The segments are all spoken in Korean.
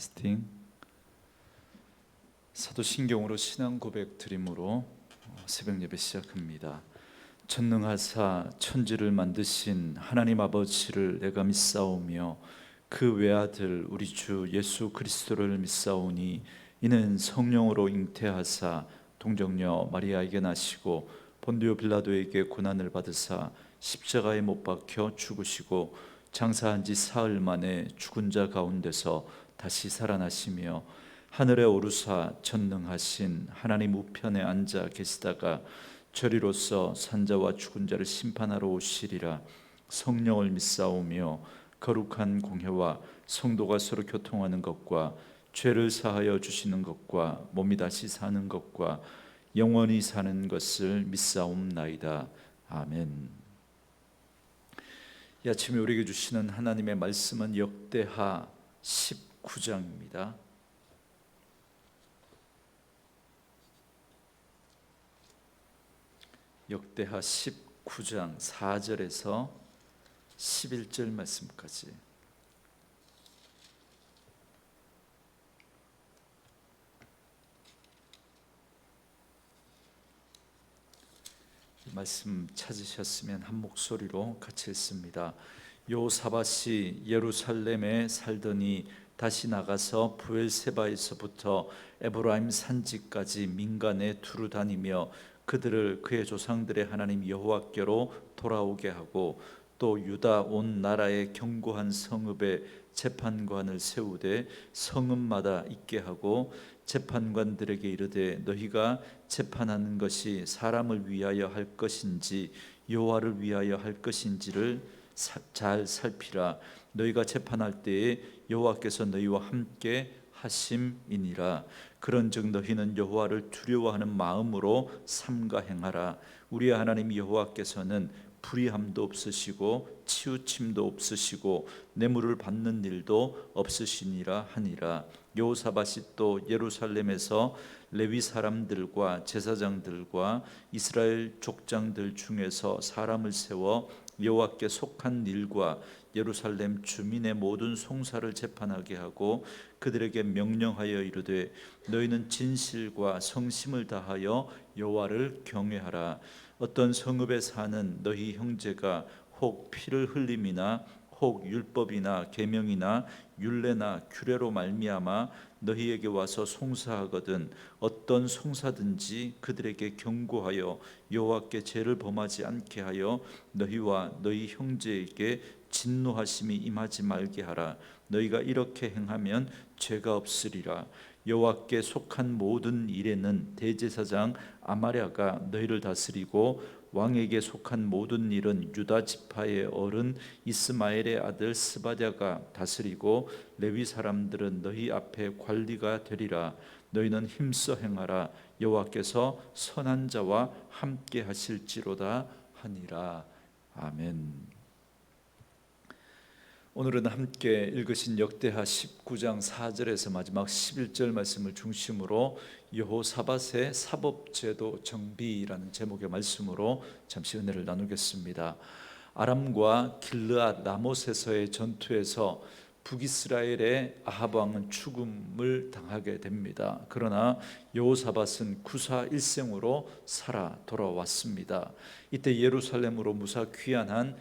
테스팅. 사도신경으로 신앙 고백 드림으로 새벽 예배 시작합니다. 전능하사 천지를 만드신 하나님 아버지를 내가 믿사오며 그 외아들 우리 주 예수 그리스도를 믿사오니 이는 성령으로 잉태하사 동정녀 마리아에게 나시고 본디오 빌라도에게 고난을 받으사 십자가에 못 박혀 죽으시고 장사한 지 사흘 만에 죽은 자 가운데서 다시 살아나시며 하늘에 오르사 전능하신 하나님 우편에 앉아 계시다가 저리로서 산자와 죽은 자를 심판하러 오시리라. 성령을 믿사오며 거룩한 공회와 성도가 서로 교통하는 것과 죄를 사하여 주시는 것과 몸이 다시 사는 것과 영원히 사는 것을 믿사옵나이다. 아멘. 이 아침에 우리에게 주시는 하나님의 말씀은 역대하 19장입니다. 역대하 19장 4절에서 11절 말씀까지. 말씀 찾으셨으면 한 목소리로 같이 읽습니다. 요사밧이 예루살렘에 살더니 다시 나가서 브엘세바에서부터 에브라임 산지까지 민간에 두루 다니며 그들을 그의 조상들의 하나님 여호와께로 돌아오게 하고 또 유다 온 나라의 견고한 성읍에 재판관을 세우되 성읍마다 있게 하고 재판관들에게 이르되 너희가 재판하는 것이 사람을 위하여 할 것인지 여호와를 위하여 할 것인지를 잘 살피라. 너희가 재판할 때에 여호와께서 너희와 함께 하심이니라. 그런즉 너희는 여호와를 두려워하는 마음으로 삼가 행하라. 우리의 하나님 여호와께서는 불의함도 없으시고 치우침도 없으시고 뇌물을 받는 일도 없으시니라 하니라. 여호사밧이 또 예루살렘에서 레위 사람들과 제사장들과 이스라엘 족장들 중에서 사람을 세워 여호와께 속한 일과 예루살렘 주민의 모든 송사를 재판하게 하고 그들에게 명령하여 이르되 너희는 진실과 성심을 다하여 여호와를 경외하라. 어떤 성읍에 사는 너희 형제가 혹 피를 흘림이나 혹 율법이나 계명이나 율례나 규례로 말미암아 너희에게 와서 송사하거든 어떤 송사든지 그들에게 경고하여 여호와께 죄를 범하지 않게 하여 너희와 너희 형제에게 진노하심이 임하지 말게 하라. 너희가 이렇게 행하면 죄가 없으리라. 여호와께 속한 모든 일에는 대제사장 아마랴가 너희를 다스리고 왕에게 속한 모든 일은 유다 지파의 어른 이스마엘의 아들 스바랴가 다스리고 레위 사람들은 너희 앞에 관리가 되리라. 너희는 힘써 행하라. 여호와께서 선한 자와 함께 하실지로다 하니라. 아멘. 오늘은 함께 읽으신 역대하 19장 4절에서 마지막 11절 말씀을 중심으로 여호사밧의 사법제도 정비라는 제목의 말씀으로 잠시 은혜를 나누겠습니다. 아람과 길르앗 라못에서의 전투에서 북이스라엘의 아합 왕은 죽음을 당하게 됩니다. 그러나 여호사밧은 구사일생으로 살아 돌아왔습니다. 이때 예루살렘으로 무사 귀환한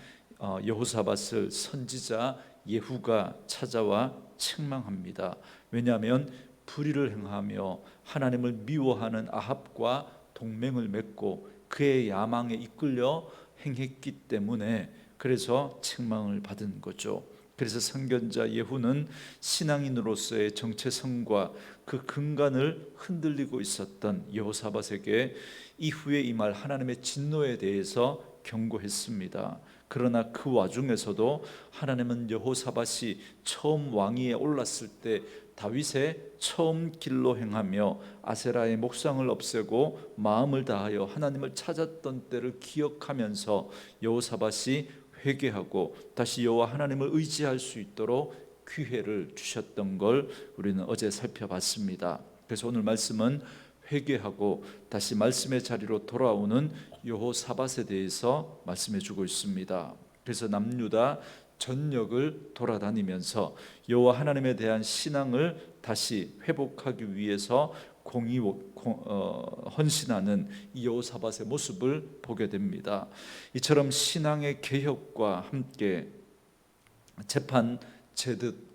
여호사밧을 선지자 예후가 찾아와 책망합니다. 왜냐하면 불의를 행하며 하나님을 미워하는 아합과 동맹을 맺고 그의 야망에 이끌려 행했기 때문에 그래서 책망을 받은 거죠. 그래서 선견자 예후는 신앙인으로서의 정체성과 그 근간을 흔들리고 있었던 여호사밧에게 이후에 임할 하나님의 진노에 대해서 경고했습니다. 그러나 그 와중에서도 하나님은 여호사밧이 처음 왕위에 올랐을 때 다윗의 처음 길로 행하며 아세라의 목상을 없애고 마음을 다하여 하나님을 찾았던 때를 기억하면서 여호사밧이 회개하고 다시 여호와 하나님을 의지할 수 있도록 기회를 주셨던 걸 우리는 어제 살펴봤습니다. 그래서 오늘 말씀은 회개하고 다시 말씀의 자리로 돌아오는 여호사밧에 대해서 말씀해 주고 있습니다. 그래서 남유다 전역을 돌아다니면서 여호와 하나님에 대한 신앙을 다시 회복하기 위해서 헌신하는 이 여호사밧의 모습을 보게 됩니다. 이처럼 신앙의 개혁과 함께 재판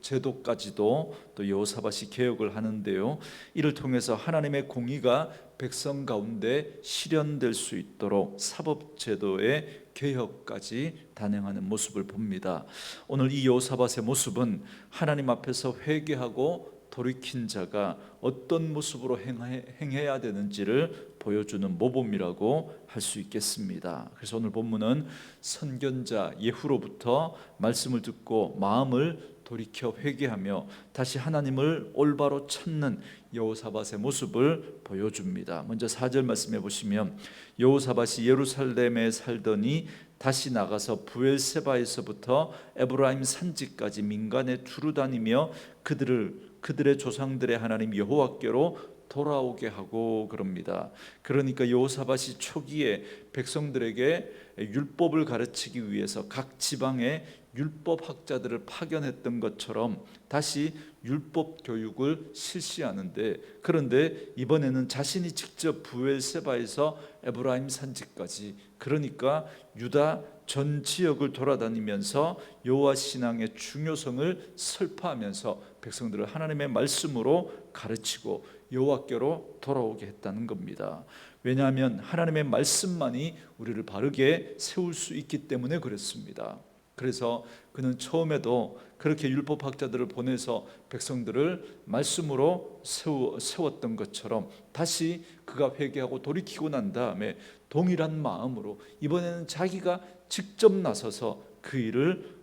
제도까지도 또 여호사밧이 개혁을 하는데요, 이를 통해서 하나님의 공의가 백성 가운데 실현될 수 있도록 사법제도의 개혁까지 단행하는 모습을 봅니다. 오늘 이 여호사밧의 모습은 하나님 앞에서 회개하고 돌이킨 자가 어떤 모습으로 행해야 되는지를 보여주는 모범이라고 할 수 있겠습니다. 그래서 오늘 본문은 선견자 예후로부터 말씀을 듣고 마음을 돌이켜 회개하며 다시 하나님을 올바로 찾는 여호사밧의 모습을 보여줍니다. 먼저 4절 말씀해 보시면, 여호사밧이 예루살렘에 살더니 다시 나가서 브엘세바에서부터 에브라임 산지까지 민간에 두루 다니며 그들의 조상들의 하나님 여호와께로 돌아오게 하고 그럽니다. 그러니까 여호사밧이 초기에 백성들에게 율법을 가르치기 위해서 각 지방에 율법학자들을 파견했던 것처럼 다시 율법 교육을 실시하는데, 그런데 이번에는 자신이 직접 브엘세바에서 에브라임 산지까지, 그러니까 유다 전 지역을 돌아다니면서 여호와 신앙의 중요성을 설파하면서 백성들을 하나님의 말씀으로 가르치고 여호와께로 돌아오게 했다는 겁니다. 왜냐하면 하나님의 말씀만이 우리를 바르게 세울 수 있기 때문에 그렇습니다. 그래서 그는 처음에도 그렇게 율법학자들을 보내서 백성들을 말씀으로 세웠던 것처럼 다시 그가 회개하고 돌이키고 난 다음에 동일한 마음으로 이번에는 자기가 직접 나서서 그 일을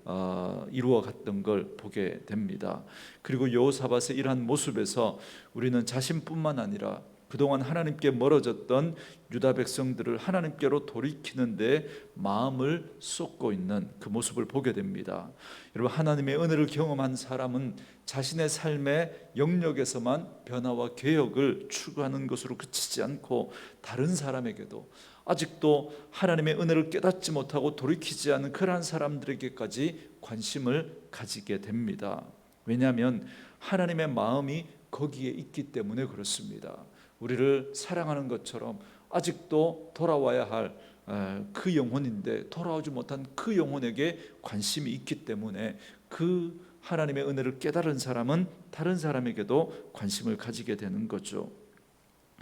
이루어 갔던 걸 보게 됩니다. 그리고 여호사밧의 이러한 모습에서 우리는 자신뿐만 아니라 그동안 하나님께 멀어졌던 유다 백성들을 하나님께로 돌이키는데 마음을 쏟고 있는 그 모습을 보게 됩니다. 여러분, 하나님의 은혜를 경험한 사람은 자신의 삶의 영역에서만 변화와 개혁을 추구하는 것으로 그치지 않고 다른 사람에게도, 아직도 하나님의 은혜를 깨닫지 못하고 돌이키지 않은 그러한 사람들에게까지 관심을 가지게 됩니다. 왜냐하면 하나님의 마음이 거기에 있기 때문에 그렇습니다. 우리를 사랑하는 것처럼 아직도 돌아와야 할 그 영혼인데 돌아오지 못한 그 영혼에게 관심이 있기 때문에 그 하나님의 은혜를 깨달은 사람은 다른 사람에게도 관심을 가지게 되는 거죠.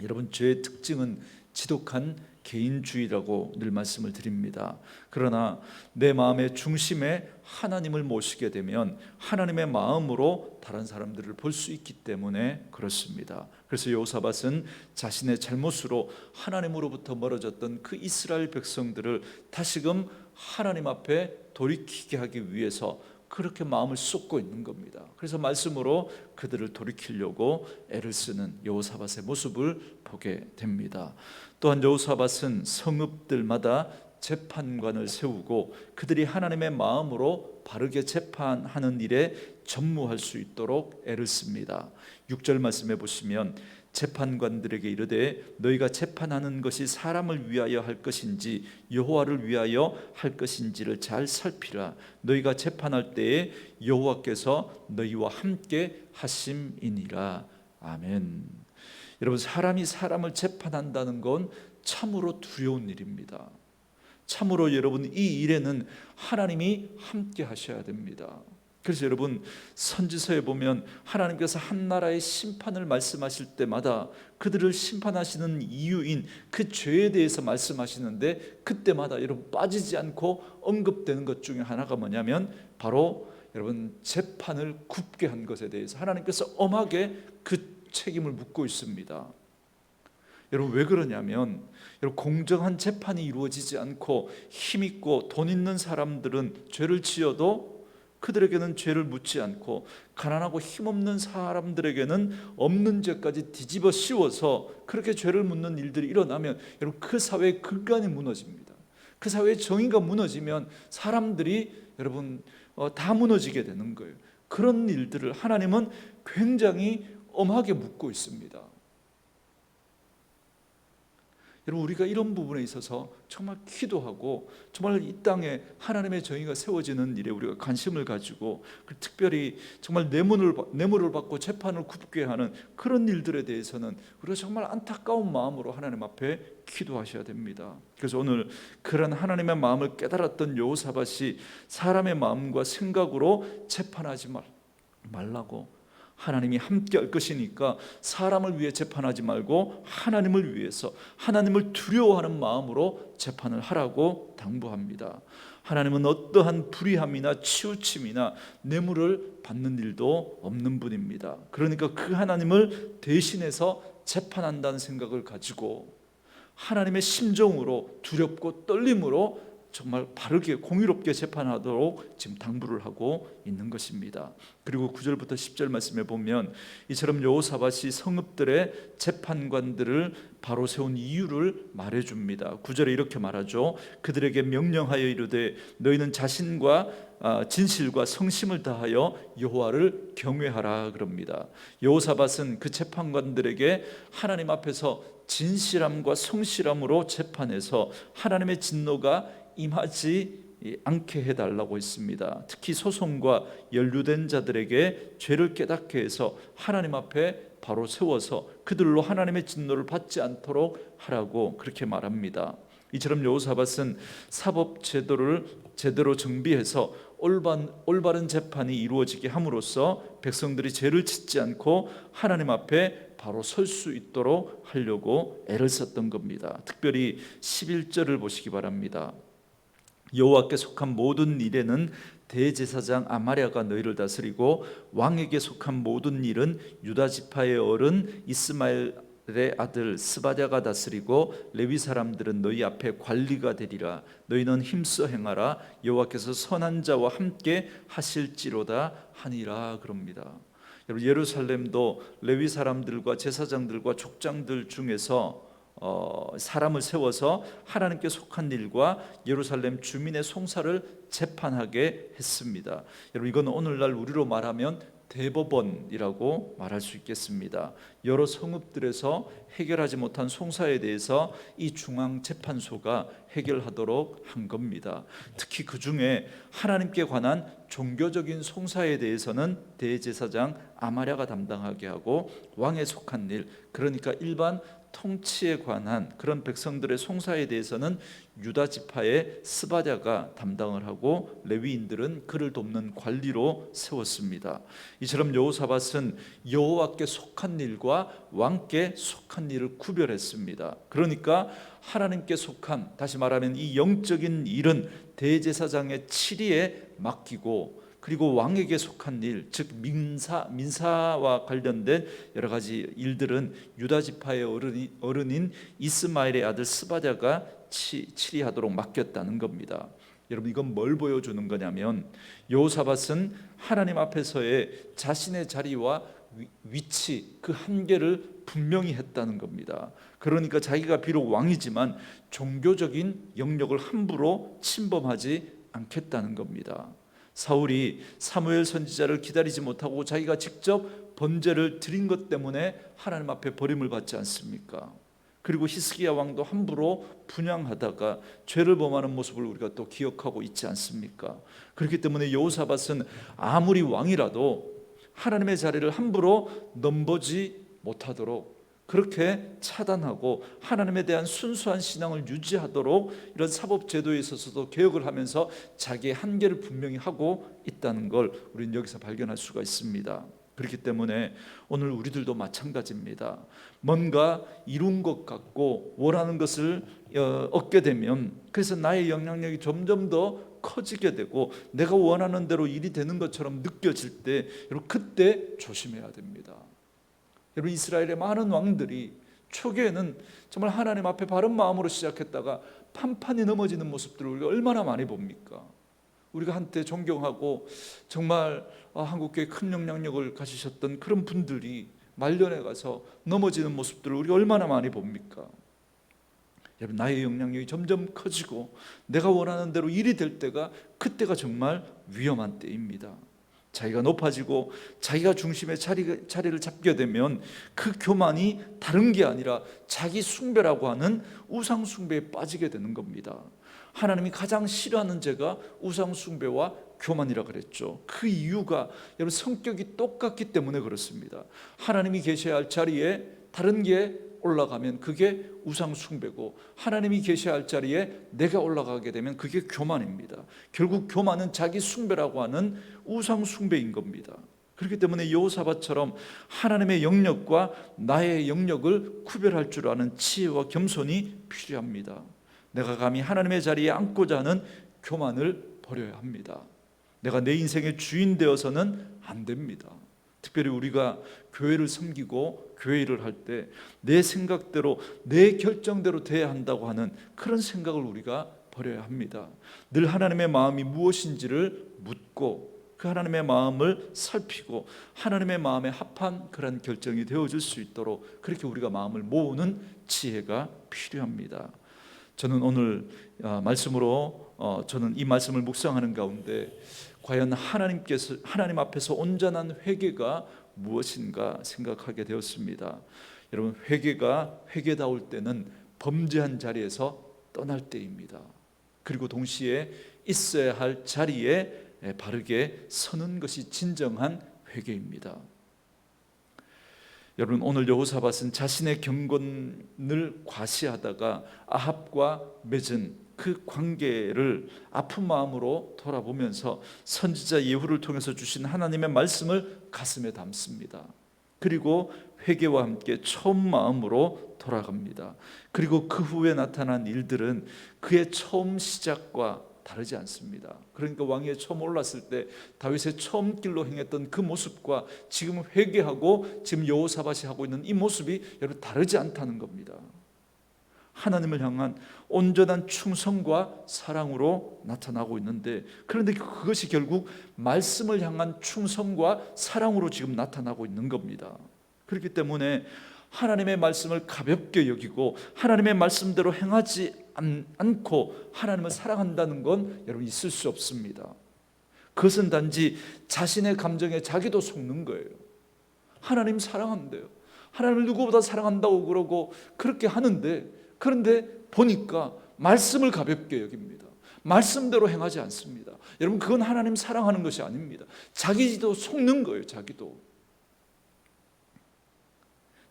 여러분, 죄의 특징은 지독한 개인주의라고 늘 말씀을 드립니다. 그러나 내 마음의 중심에 하나님을 모시게 되면 하나님의 마음으로 다른 사람들을 볼 수 있기 때문에 그렇습니다. 그래서 여호사밧은 자신의 잘못으로 하나님으로부터 멀어졌던 그 이스라엘 백성들을 다시금 하나님 앞에 돌이키게 하기 위해서 그렇게 마음을 쏟고 있는 겁니다. 그래서 말씀으로 그들을 돌이키려고 애를 쓰는 여호사밧의 모습을 보게 됩니다. 또한 여호사밧은 성읍들마다 재판관을 세우고 그들이 하나님의 마음으로 바르게 재판하는 일에 전무할 수 있도록 애를 씁니다. 6절 말씀해 보시면, 재판관들에게 이르되 너희가 재판하는 것이 사람을 위하여 할 것인지 여호와를 위하여 할 것인지를 잘 살피라. 너희가 재판할 때에 여호와께서 너희와 함께 하심이니라. 아멘. 여러분, 사람이 사람을 재판한다는 건 참으로 두려운 일입니다. 참으로 여러분, 이 일에는 하나님이 함께 하셔야 됩니다. 그래서 여러분, 선지서에 보면 하나님께서 한 나라의 심판을 말씀하실 때마다 그들을 심판하시는 이유인 그 죄에 대해서 말씀하시는데, 그때마다 여러분 빠지지 않고 언급되는 것 중에 하나가 뭐냐면 바로 여러분 재판을 굽게 한 것에 대해서 하나님께서 엄하게 그 책임을 묻고 있습니다. 여러분, 왜 그러냐면 여러분, 공정한 재판이 이루어지지 않고 힘있고 돈 있는 사람들은 죄를 지어도 그들에게는 죄를 묻지 않고, 가난하고 힘없는 사람들에게는 없는 죄까지 뒤집어 씌워서 그렇게 죄를 묻는 일들이 일어나면 여러분, 그 사회의 근간이 무너집니다. 그 사회의 정의가 무너지면 사람들이 여러분 다 무너지게 되는 거예요. 그런 일들을 하나님은 굉장히 엄하게 묻고 있습니다. 여러분, 우리가 이런 부분에 있어서 정말 기도하고 정말 이 땅에 하나님의 정의가 세워지는 일에 우리가 관심을 가지고, 특별히 정말 뇌물을 받고 재판을 굽게 하는 그런 일들에 대해서는 우리가 정말 안타까운 마음으로 하나님 앞에 기도하셔야 됩니다. 그래서 오늘 그런 하나님의 마음을 깨달았던 여호사밧이 사람의 마음과 생각으로 재판하지 말라고, 하나님이 함께 할 것이니까 사람을 위해 재판하지 말고 하나님을 위해서, 하나님을 두려워하는 마음으로 재판을 하라고 당부합니다. 하나님은 어떠한 불의함이나 치우침이나 뇌물을 받는 일도 없는 분입니다. 그러니까 그 하나님을 대신해서 재판한다는 생각을 가지고 하나님의 심정으로, 두렵고 떨림으로 정말 바르게 공의롭게 재판하도록 지금 당부를 하고 있는 것입니다. 그리고 9절부터 10절 말씀에 보면 이처럼 여호사밧이 성읍들의 재판관들을 바로 세운 이유를 말해줍니다. 9절에 이렇게 말하죠. 그들에게 명령하여 이르되 너희는 자신과 진실과 성심을 다하여 여호와를 경외하라 그럽니다. 여호사밧은 그 재판관들에게 하나님 앞에서 진실함과 성실함으로 재판해서 하나님의 진노가 임하지 않게 해달라고 했습니다. 특히 소송과 연루된 자들에게 죄를 깨닫게 해서 하나님 앞에 바로 세워서 그들로 하나님의 진노를 받지 않도록 하라고 그렇게 말합니다. 이처럼 여호사밧은 사법 제도를 제대로 정비해서 올바른 재판이 이루어지게 함으로써 백성들이 죄를 짓지 않고 하나님 앞에 바로 설 수 있도록 하려고 애를 썼던 겁니다. 특별히 11절을 보시기 바랍니다. 여호와께 속한 모든 일에는 대제사장 아마랴가 너희를 다스리고 왕에게 속한 모든 일은 유다 지파의 어른 이스마엘의 아들 스바랴가 다스리고 레위 사람들은 너희 앞에 관리가 되리라. 너희는 힘써 행하라. 여호와께서 선한 자와 함께 하실지로다 하니라 그럽니다. 여러분, 예루살렘도 레위 사람들과 제사장들과 족장들 중에서 사람을 세워서 하나님께 속한 일과 예루살렘 주민의 송사를 재판하게 했습니다. 여러분, 이건 오늘날 우리로 말하면 대법원이라고 말할 수 있겠습니다. 여러 성읍들에서 해결하지 못한 송사에 대해서 이 중앙재판소가 해결하도록 한 겁니다. 특히 그 중에 하나님께 관한 종교적인 송사에 대해서는 대제사장 아마랴가 담당하게 하고, 왕에 속한 일, 그러니까 일반 통치에 관한 그런 백성들의 송사에 대해서는 유다 지파의 스바랴가 담당을 하고 레위인들은 그를 돕는 관리로 세웠습니다. 이처럼 여호사밧은 여호와께 속한 일과 왕께 속한 일을 구별했습니다. 그러니까 하나님께 속한, 다시 말하면 이 영적인 일은 대제사장의 치리에 맡기고, 그리고 왕에게 속한 일, 즉 민사와 관련된 여러 가지 일들은 유다 지파의 어른인 이스마엘의 아들 스바랴가 치리하도록 맡겼다는 겁니다. 여러분, 이건 뭘 보여주는 거냐면 여호사밧은 하나님 앞에서의 자신의 자리와 위치, 그 한계를 분명히 했다는 겁니다. 그러니까 자기가 비록 왕이지만 종교적인 영역을 함부로 침범하지 않겠다는 겁니다. 사울이 사무엘 선지자를 기다리지 못하고 자기가 직접 번제를 드린 것 때문에 하나님 앞에 버림을 받지 않습니까? 그리고 히스기야 왕도 함부로 분향하다가 죄를 범하는 모습을 우리가 또 기억하고 있지 않습니까? 그렇기 때문에 여호사밧은 아무리 왕이라도 하나님의 자리를 함부로 넘보지 못하도록 그렇게 차단하고 하나님에 대한 순수한 신앙을 유지하도록 이런 사법 제도에 있어서도 개혁을 하면서 자기의 한계를 분명히 하고 있다는 걸 우리는 여기서 발견할 수가 있습니다. 그렇기 때문에 오늘 우리들도 마찬가지입니다. 뭔가 이룬 것 같고 원하는 것을 얻게 되면, 그래서 나의 영향력이 점점 더 커지게 되고 내가 원하는 대로 일이 되는 것처럼 느껴질 때, 여러분, 그때 조심해야 됩니다. 여러분, 이스라엘의 많은 왕들이 초기에는 정말 하나님 앞에 바른 마음으로 시작했다가 판판이 넘어지는 모습들을 우리가 얼마나 많이 봅니까? 우리가 한때 존경하고 정말 한국교회에 큰 영향력을 가지셨던 그런 분들이 말년에 가서 넘어지는 모습들을 우리가 얼마나 많이 봅니까? 여러분, 나의 영향력이 점점 커지고 내가 원하는 대로 일이 될 때가, 그때가 정말 위험한 때입니다. 자기가 높아지고 자기가 중심의 자리를 잡게 되면 그 교만이 다른 게 아니라 자기 숭배라고 하는 우상 숭배에 빠지게 되는 겁니다. 하나님이 가장 싫어하는 죄가 우상 숭배와 교만이라 그랬죠. 그 이유가 여러분 성격이 똑같기 때문에 그렇습니다. 하나님이 계셔야 할 자리에 다른 게 올라가면 그게 우상 숭배고, 하나님이 계셔야 할 자리에 내가 올라가게 되면 그게 교만입니다. 결국 교만은 자기 숭배라고 하는 우상 숭배인 겁니다. 그렇기 때문에 여호사밧처럼 하나님의 영역과 나의 영역을 구별할 줄 아는 지혜와 겸손이 필요합니다. 내가 감히 하나님의 자리에 앉고자 하는 교만을 버려야 합니다. 내가 내 인생의 주인 되어서는 안 됩니다. 특별히 우리가 교회를 섬기고 교회 일을 할 때 내 생각대로 내 결정대로 돼야 한다고 하는 그런 생각을 우리가 버려야 합니다. 늘 하나님의 마음이 무엇인지를 묻고 그 하나님의 마음을 살피고 하나님의 마음에 합한 그런 결정이 되어질 수 있도록 그렇게 우리가 마음을 모으는 지혜가 필요합니다. 저는 오늘 말씀으로 저는 이 말씀을 묵상하는 가운데 과연 하나님 앞에서 온전한 회개가 무엇인가 생각하게 되었습니다. 여러분, 회개가 회개다울 때는 범죄한 자리에서 떠날 때입니다. 그리고 동시에 있어야 할 자리에 바르게 서는 것이 진정한 회개입니다. 여러분, 오늘 여호사밧은 자신의 경건을 과시하다가 아합과 맺은 그 관계를 아픈 마음으로 돌아보면서 선지자 예후를 통해서 주신 하나님의 말씀을 가슴에 담습니다. 그리고 회개와 함께 처음 마음으로 돌아갑니다. 그리고 그 후에 나타난 일들은 그의 처음 시작과 다르지 않습니다. 그러니까 왕위에 처음 올랐을 때 다윗의 처음 길로 행했던 그 모습과 지금 회개하고 지금 여호사밧이 하고 있는 이 모습이 여러분 다르지 않다는 겁니다. 하나님을 향한 온전한 충성과 사랑으로 나타나고 있는데, 그런데 그것이 결국 말씀을 향한 충성과 사랑으로 지금 나타나고 있는 겁니다. 그렇기 때문에 하나님의 말씀을 가볍게 여기고 하나님의 말씀대로 행하지 않고 하나님을 사랑한다는 건 여러분 있을 수 없습니다. 그것은 단지 자신의 감정에 자기도 속는 거예요. 하나님 사랑한대요. 하나님을 누구보다 사랑한다고 그러고 그렇게 하는데, 그런데 보니까 말씀을 가볍게 여깁니다. 말씀대로 행하지 않습니다. 여러분, 그건 하나님 사랑하는 것이 아닙니다. 자기도 속는 거예요. 자기도.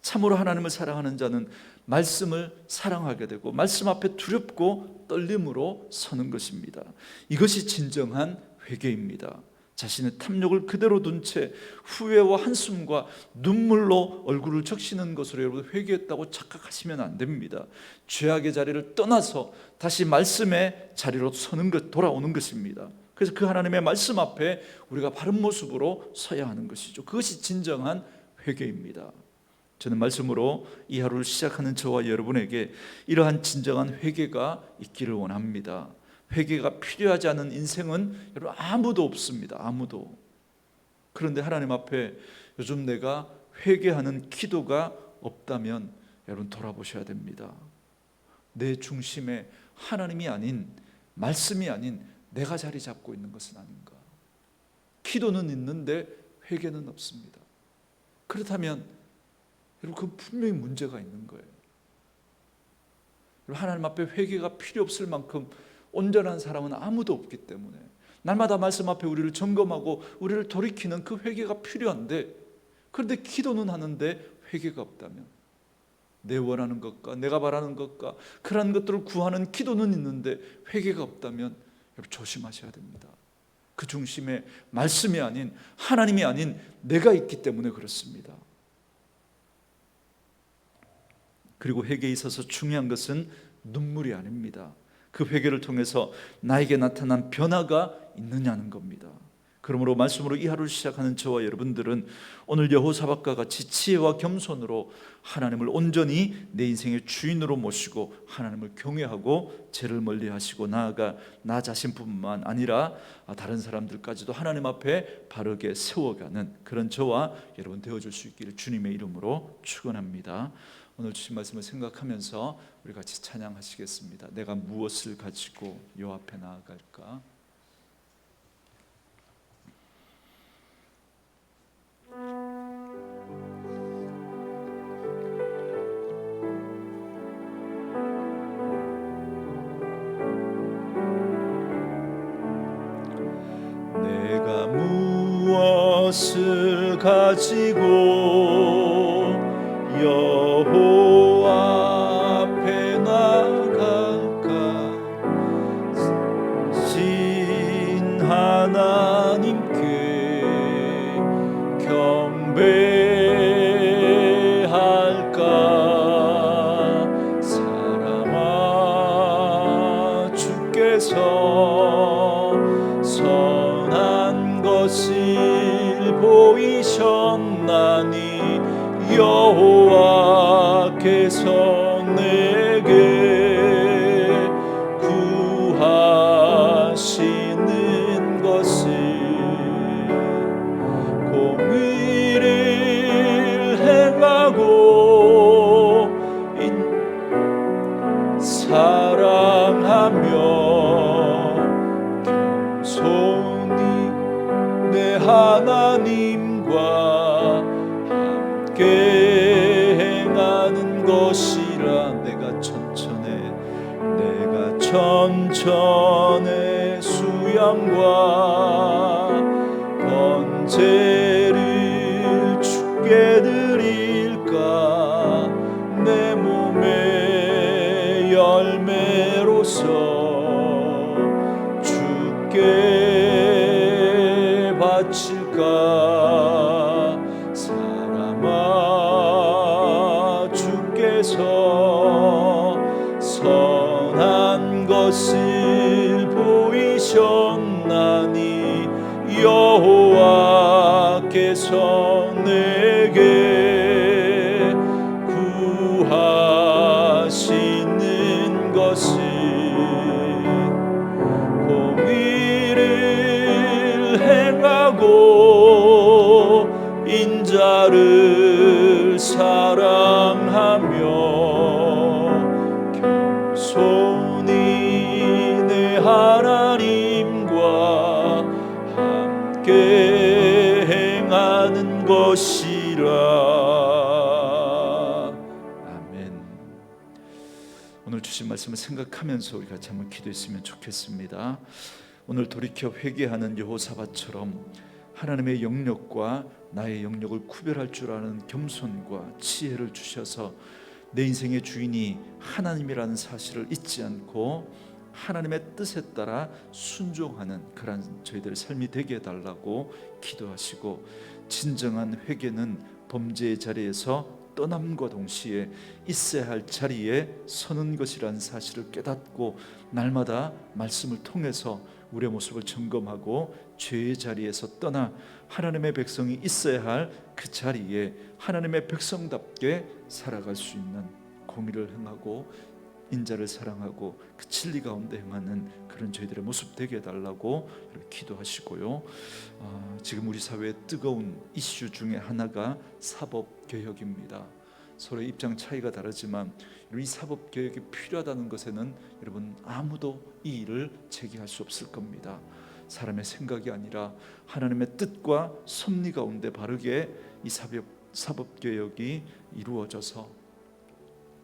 참으로 하나님을 사랑하는 자는 말씀을 사랑하게 되고 말씀 앞에 두렵고 떨림으로 서는 것입니다. 이것이 진정한 회개입니다. 자신의 탐욕을 그대로 둔 채 후회와 한숨과 눈물로 얼굴을 적시는 것으로 여러분 회개했다고 착각하시면 안 됩니다. 죄악의 자리를 떠나서 다시 말씀의 자리로 서는 것, 돌아오는 것입니다. 그래서 그 하나님의 말씀 앞에 우리가 바른 모습으로 서야 하는 것이죠. 그것이 진정한 회개입니다. 저는 말씀으로 이 하루를 시작하는 저와 여러분에게 이러한 진정한 회개가 있기를 원합니다. 회개가 필요하지 않은 인생은 여러분 아무도 없습니다. 아무도. 그런데 하나님 앞에 요즘 내가 회개하는 기도가 없다면 여러분 돌아보셔야 됩니다. 내 중심에 하나님이 아닌, 말씀이 아닌 내가 자리 잡고 있는 것은 아닌가. 기도는 있는데 회개는 없습니다. 그렇다면 여러분 그 분명히 문제가 있는 거예요. 하나님 앞에 회개가 필요 없을 만큼 온전한 사람은 아무도 없기 때문에 날마다 말씀 앞에 우리를 점검하고 우리를 돌이키는 그 회개가 필요한데, 그런데 기도는 하는데 회개가 없다면, 내 원하는 것과 내가 바라는 것과 그러한 것들을 구하는 기도는 있는데 회개가 없다면 여러분 조심하셔야 됩니다. 그 중심에 말씀이 아닌, 하나님이 아닌 내가 있기 때문에 그렇습니다. 그리고 회개에 있어서 중요한 것은 눈물이 아닙니다. 그 회개를 통해서 나에게 나타난 변화가 있느냐는 겁니다. 그러므로 말씀으로 이 하루를 시작하는 저와 여러분들은 오늘 여호사밧과 같이 지혜와 겸손으로 하나님을 온전히 내 인생의 주인으로 모시고 하나님을 경외하고 죄를 멀리하시고 나아가 나 자신뿐만 아니라 다른 사람들까지도 하나님 앞에 바르게 세워가는 그런 저와 여러분 되어줄 수 있기를 주님의 이름으로 축원합니다. 오늘 주신 말씀을 생각하면서 우리 같이 찬양하시겠습니다. 내가 무엇을 가지고 요 앞에 나아갈까? 것을 가지고 여호와 앞에 나갈까? 신 하나님께 경배할까? 사람아, 주께서 선한 것을 보이셨나니 여호와께서 내게 구하시는 것을 공의를 행하고 사랑하며 겸손히 내 하나님과 함께 행하는 것이라. 내가 천천의 수양과 번제를 주께 드릴까? 내 몸의 열매로서 주께 바칠까? 사람아, 주께서 선한 것을 보이셨나니 여호와께서 내게 구하시는 것을 공의를 행하고 인자를 사랑하며 겸손히 내 하나님과 함께 행하는 것이라. 아멘. 오늘 주신 말씀을 생각하면서 우리 같이 한번 기도했으면 좋겠습니다. 오늘 돌이켜 회개하는 여호사밧처럼 하나님의 영역과 나의 영역을 구별할 줄 아는 겸손과 지혜를 주셔서 내 인생의 주인이 하나님이라는 사실을 잊지 않고 하나님의 뜻에 따라 순종하는 그런 저희들의 삶이 되게 해달라고 기도하시고, 진정한 회개는 범죄의 자리에서 떠남과 동시에 있어야 할 자리에 서는 것이라는 사실을 깨닫고 날마다 말씀을 통해서 우리의 모습을 점검하고 죄의 자리에서 떠나 하나님의 백성이 있어야 할 그 자리에 하나님의 백성답게 살아갈 수 있는, 공의를 행하고 인자를 사랑하고 그 진리 가운데 행하는 그런 저희들의 모습 되게 해달라고 기도하시고요. 지금 우리 사회의 뜨거운 이슈 중에 하나가 사법개혁입니다. 서로의 입장 차이가 다르지만 이 사법개혁이 필요하다는 것에는 여러분 아무도 이 일을 제기할 수 없을 겁니다. 사람의 생각이 아니라 하나님의 뜻과 섭리 가운데 바르게 이 사법개혁이 이루어져서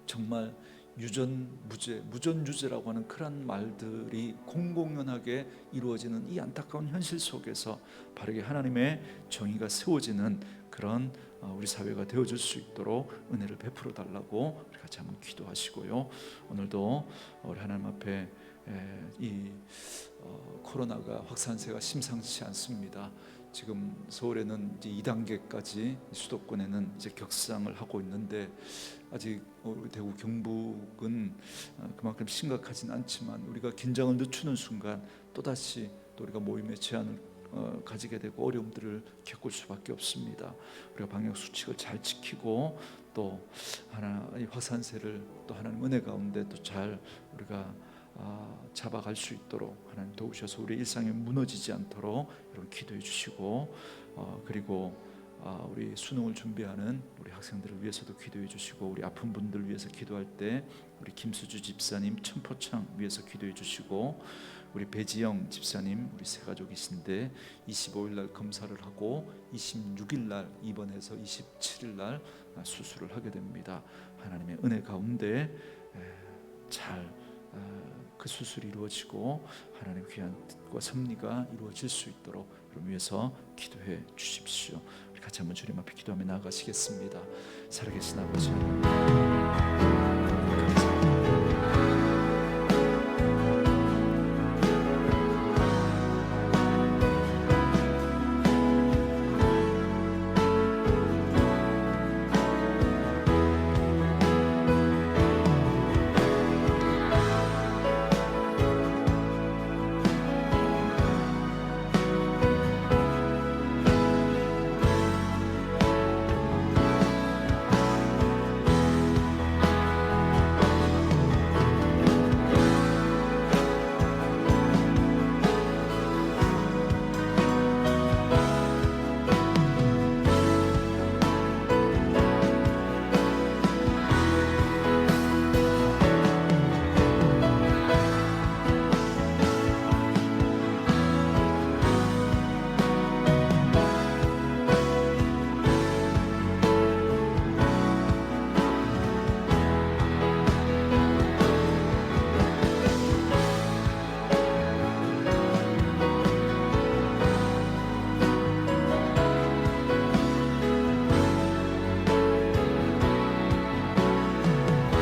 정말 유전무죄, 무전유죄라고 하는 그런 말들이 공공연하게 이루어지는 이 안타까운 현실 속에서 바르게 하나님의 정의가 세워지는 그런 우리 사회가 되어줄 수 있도록 은혜를 베풀어 달라고 우리 같이 한번 기도하시고요. 오늘도 우리 하나님 앞에 이 코로나가 확산세가 심상치 않습니다. 지금 서울에는 이제 2단계까지, 수도권에는 이제 격상을 하고 있는데 아직 대구 경북은 그만큼 심각하진 않지만 우리가 긴장을 늦추는 순간 또다시 또 우리가 모임의 제한을 가지게 되고 어려움들을 겪을 수밖에 없습니다. 우리가 방역 수칙을 잘 지키고 또 하나의 확산세를 또 하나님 은혜 가운데 또 잘 우리가 잡아갈 수 있도록 하나님 도우셔서 우리 일상이 무너지지 않도록 여러분 기도해 주시고, 그리고 우리 수능을 준비하는 우리 학생들을 위해서도 기도해 주시고, 우리 아픈 분들 위해서 기도할 때 우리 김수주 집사님 천포창 위해서 기도해 주시고, 우리 배지영 집사님 우리 세 가족이신데 25일 날 검사를 하고 26일 날 입원해서 27일 날 수술을 하게 됩니다. 하나님의 은혜 가운데 잘 그 수술이 이루어지고 하나님의 귀한 뜻과 섭리가 이루어질 수 있도록 여러분 위해서 기도해 주십시오. 우리 같이 한번 주님 앞에 기도하며 나아가시겠습니다. 살아계신 아버지 하나님,